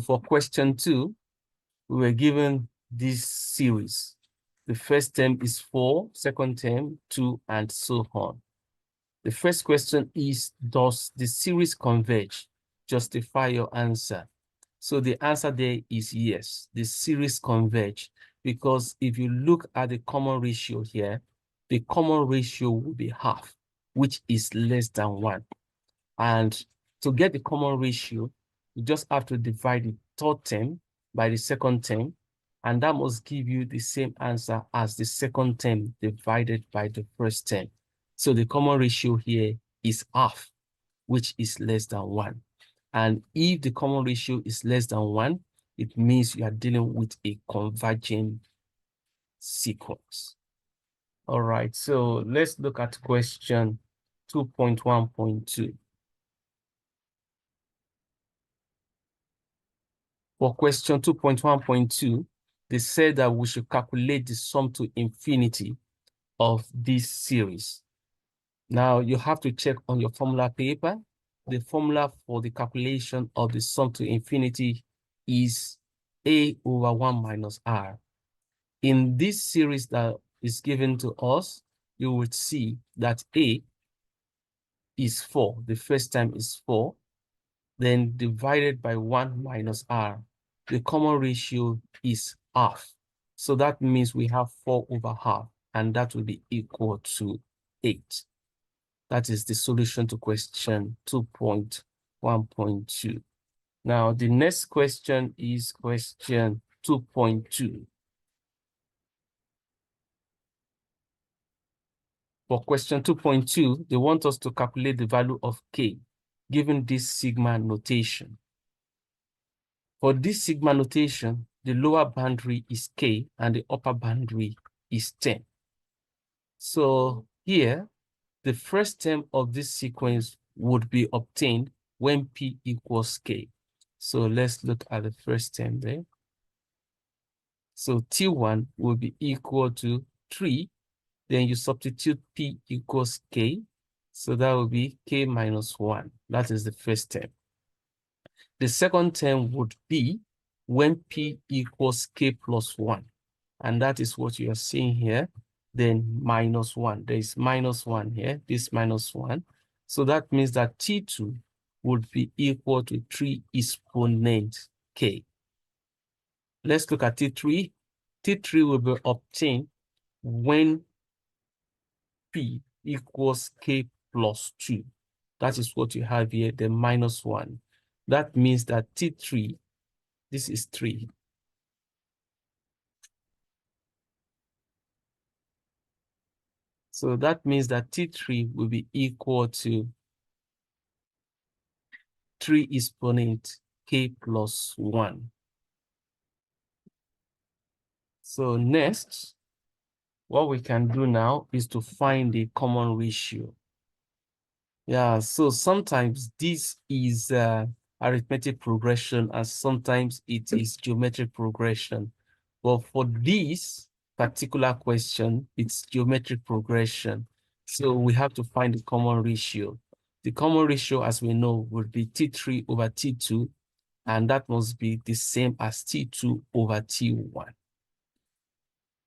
for question 2, we were given this series. The first term is 4, second term 2, and so on. The first question is, does the series converge? Justify your answer. So the answer there is yes, the series converge, because if you look at the common ratio here, the common ratio will be half, which is less than 1. And to get the common ratio, you just have to divide the third term by the second term, and that must give you the same answer as the second term divided by the first term. So the common ratio here is half, which is less than 1. And if the common ratio is less than 1, it means you are dealing with a converging sequence. All right, so let's look at question 2.1.2. For question 2.1.2, they said that we should calculate the sum to infinity of this series. Now, you have to check on your formula paper. The formula for the calculation of the sum to infinity is A over 1 minus R. In this series that is given to us, you would see that A is 4. The first time is 4. Then divided by 1 minus R. The common ratio is half. So that means we have 4 over half, and that will be equal to 8. That is the solution to question 2.1.2. Now, the next question is question 2.2. For question 2.2, they want us to calculate the value of K, given this sigma notation. For this sigma notation, the lower boundary is K and the upper boundary is 10. So here, the first term of this sequence would be obtained when P equals K. So let's look at the first term there. So T1 will be equal to 3. Then you substitute P equals K. So that will be K minus 1. That is the first term. The second term would be when P equals K plus 1. And that is what you are seeing here. Then minus 1. There is minus 1 here, this minus 1. So that means that T2 would be equal to 3 exponent K. Let's look at T3. T3 will be obtained when P equals K plus 2. That is what you have here, the minus 1. That means that T3, this is 3. So that means that T3 will be equal to 3 exponent K plus 1. So next, what we can do now is to find the common ratio. Yeah, so sometimes this is arithmetic progression and sometimes it is geometric progression. But for this particular question, it's geometric progression. So we have to find the common ratio. The common ratio, as we know, would be T3 over T2, and that must be the same as T2 over T1.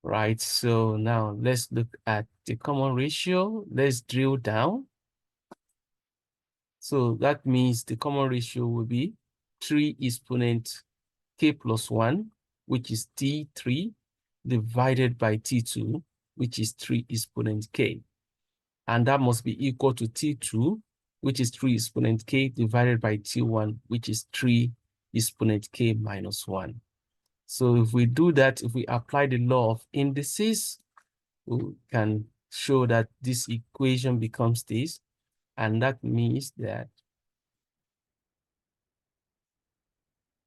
Right, so now let's look at the common ratio. Let's drill down. So that means the common ratio will be 3 exponent K plus 1, which is T3, divided by T2, which is 3 exponent K. And that must be equal to T2, which is 3 exponent K, divided by T1, which is 3 exponent K minus 1. So if we do that, if we apply the law of indices, we can show that this equation becomes this. And that means that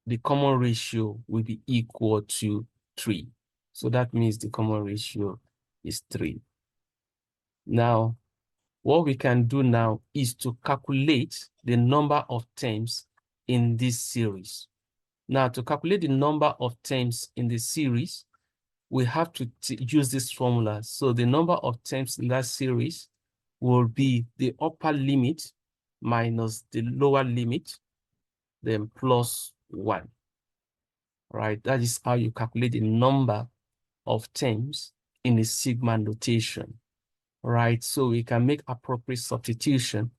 the common ratio will be equal to 3. So that means the common ratio is 3. Now, what we can do now is to calculate the number of terms in this series. Now, to calculate the number of terms in the series, we have to use this formula. So the number of terms in that series will be the upper limit minus the lower limit, then plus 1. right? That is how you calculate the number of terms in a sigma notation, right? So we can make appropriate substitution.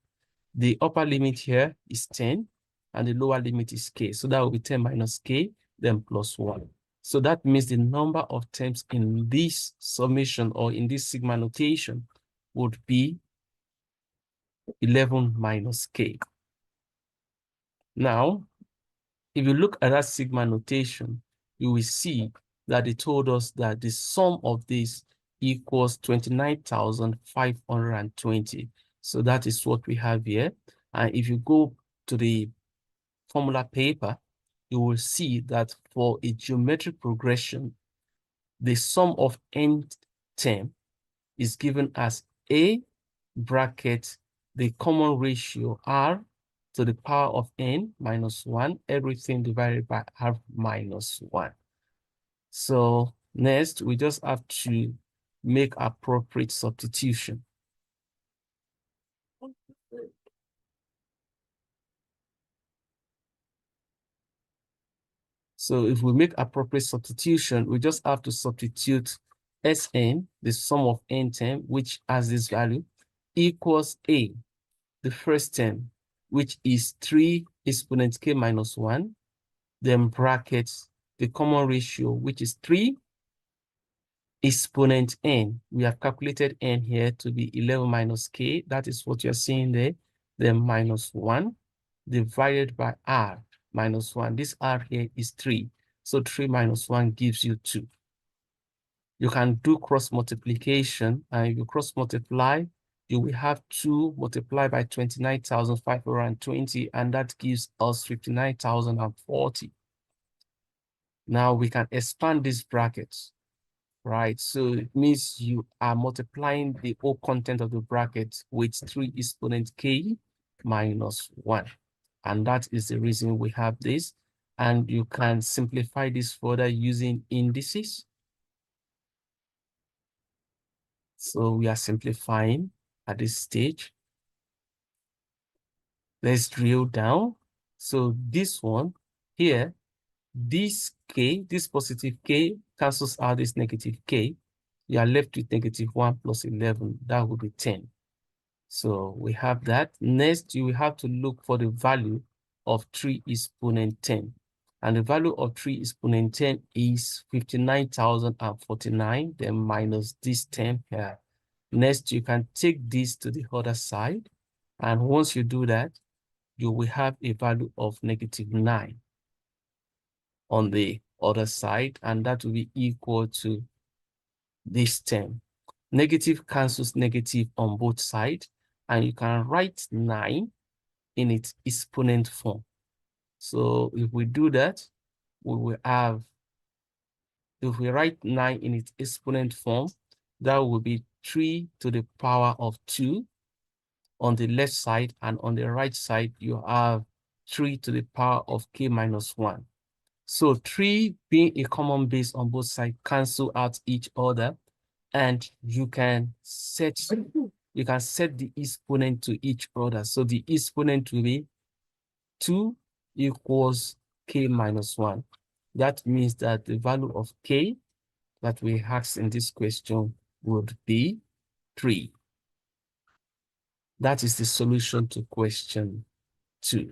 The upper limit here is 10 and the lower limit is k. So that will be 10 minus k, then plus 1. So that means the number of terms in this summation or in this sigma notation would be 11 minus k. Now, if you look at that sigma notation, you will see that it told us that the sum of this equals 29,520. So that is what we have here. And if you go to the formula paper, you will see that for a geometric progression, the sum of n term is given as a bracket the common ratio r to the power of n minus 1, everything divided by r minus 1. So next, we just have to make appropriate substitution. So if we make appropriate substitution, we just have to substitute Sn, the sum of n term, which has this value, equals a, the first term, which is 3 exponent k minus 1, then brackets the common ratio, which is 3 exponent n. We have calculated n here to be 11 minus k. That is what you're seeing there. Then minus 1 divided by r minus 1. This r here is 3. So 3 minus 1 gives you 2. You can do cross multiplication, and if you cross multiply, you will have 2 multiplied by 29,520, and that gives us 59,040. Now we can expand these brackets, right? So it means you are multiplying the whole content of the bracket with 3 exponent k minus 1. And that is the reason we have this. And you can simplify this further using indices. So we are simplifying at this stage. Let's drill down. So this one here, this k, this positive k cancels out this negative k. You are left with negative 1 plus 11. That would be 10. So we have that. Next, you will have to look for the value of 3 exponent 10. And the value of 3 exponent 10 is 59,049, then minus this 10 here. Next, you can take this to the other side. And once you do that, you will have a value of negative 9 on the other side, and that will be equal to this term. Negative cancels negative on both sides, and you can write 9 in its exponent form. So if we do that, we will have, if we write 9 in its exponent form, that will be 3 to the power of 2 on the left side, and on the right side, you have 3 to the power of k minus 1. So 3 being a common base on both sides cancel out each other, and you can set the exponent to each other. So the exponent will be 2 equals k minus 1. That means that the value of k that we asked in this question would be 3. That is the solution to question 2.